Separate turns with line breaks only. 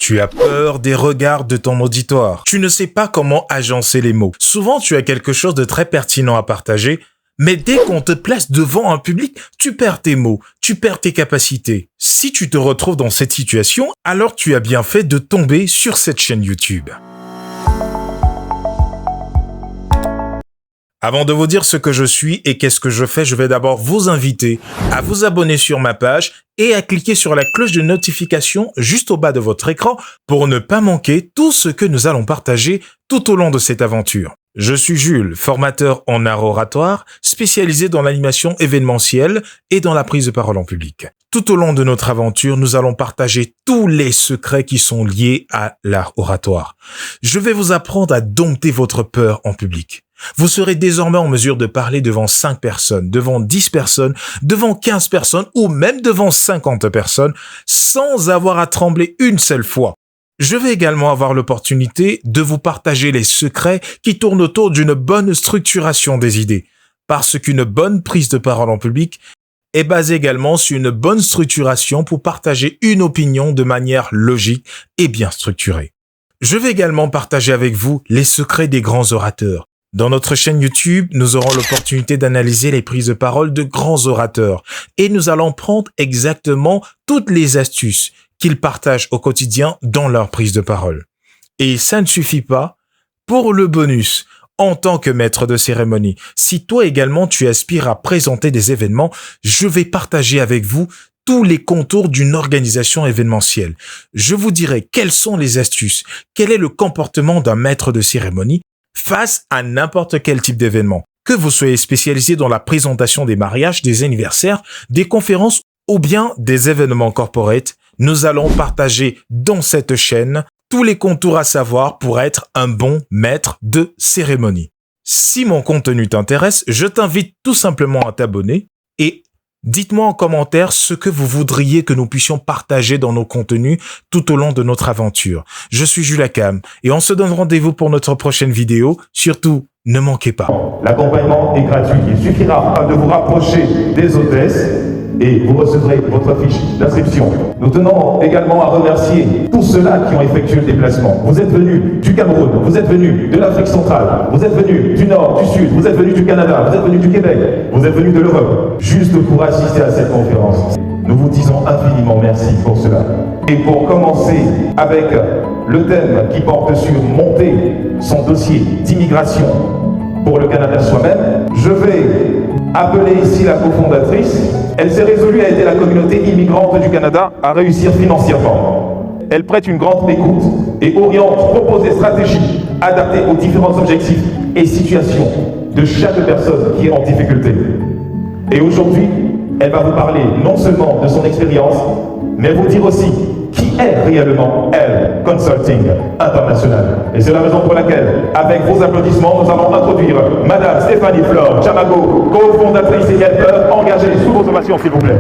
Tu as peur des regards de ton auditoire. Tu ne sais pas comment agencer les mots. Souvent, tu as quelque chose de très pertinent à partager, mais dès qu'on te place devant un public, tu perds tes mots, tu perds tes capacités. Si tu te retrouves dans cette situation, alors tu as bien fait de tomber sur cette chaîne YouTube. Avant de vous dire ce que je suis et qu'est-ce que je fais, je vais d'abord vous inviter à vous abonner sur ma page et à cliquer sur la cloche de notification juste au bas de votre écran pour ne pas manquer tout ce que nous allons partager tout au long de cette aventure. Je suis Jules, formateur en art oratoire, spécialisé dans l'animation événementielle et dans la prise de parole en public. Tout au long de notre aventure, nous allons partager tous les secrets qui sont liés à l'art oratoire. Je vais vous apprendre à dompter votre peur en public. Vous serez désormais en mesure de parler devant 5 personnes, devant 10 personnes, devant 15 personnes ou même devant 50 personnes sans avoir à trembler une seule fois. Je vais également avoir l'opportunité de vous partager les secrets qui tournent autour d'une bonne structuration des idées, parce qu'une bonne prise de parole en public est basée également sur une bonne structuration pour partager une opinion de manière logique et bien structurée. Je vais également partager avec vous les secrets des grands orateurs. Dans notre chaîne YouTube, nous aurons l'opportunité d'analyser les prises de parole de grands orateurs et nous allons prendre exactement toutes les astuces qu'ils partagent au quotidien dans leur prise de parole. Et ça ne suffit pas. Pour le bonus, en tant que maître de cérémonie, si toi également tu aspires à présenter des événements, je vais partager avec vous tous les contours d'une organisation événementielle. Je vous dirai quelles sont les astuces, quel est le comportement d'un maître de cérémonie face à n'importe quel type d'événement. Que vous soyez spécialisé dans la présentation des mariages, des anniversaires, des conférences ou bien des événements corporate, nous allons partager dans cette chaîne tous les contours à savoir pour être un bon maître de cérémonie. Si mon contenu t'intéresse, je t'invite tout simplement à t'abonner et dites-moi en commentaire ce que vous voudriez que nous puissions partager dans nos contenus tout au long de notre aventure. Je suis Jules Akam et on se donne rendez-vous pour notre prochaine vidéo. Surtout, ne manquez pas.
L'accompagnement est gratuit. Il suffira de vous rapprocher des hôtesses et vous recevrez votre fiche d'inscription. Nous tenons également à remercier tous ceux-là qui ont effectué le déplacement. Vous êtes venus du Cameroun, vous êtes venus de l'Afrique centrale, vous êtes venus du Nord, du Sud, vous êtes venus du Canada, vous êtes venus du Québec, vous êtes venus de l'Europe, juste pour assister à cette conférence. Nous vous disons infiniment merci pour cela. Et pour commencer avec le thème qui porte sur monter son dossier d'immigration pour le Canada soi-même, je vais appeler ici la cofondatrice. Elle s'est résolue à aider la communauté immigrante du Canada à réussir financièrement. Elle prête une grande écoute et oriente, propose des stratégies adaptées aux différents objectifs et situations de chaque personne qui est en difficulté. Et aujourd'hui, elle va vous parler non seulement de son expérience, mais vous dire aussi qui est réellement elle, Consulting International. Et c'est la raison pour laquelle, avec vos applaudissements, nous allons introduire Madame Stéphanie Flore Chamago, cofondatrice et helper, engagée sous vos ovations, s'il vous plaît.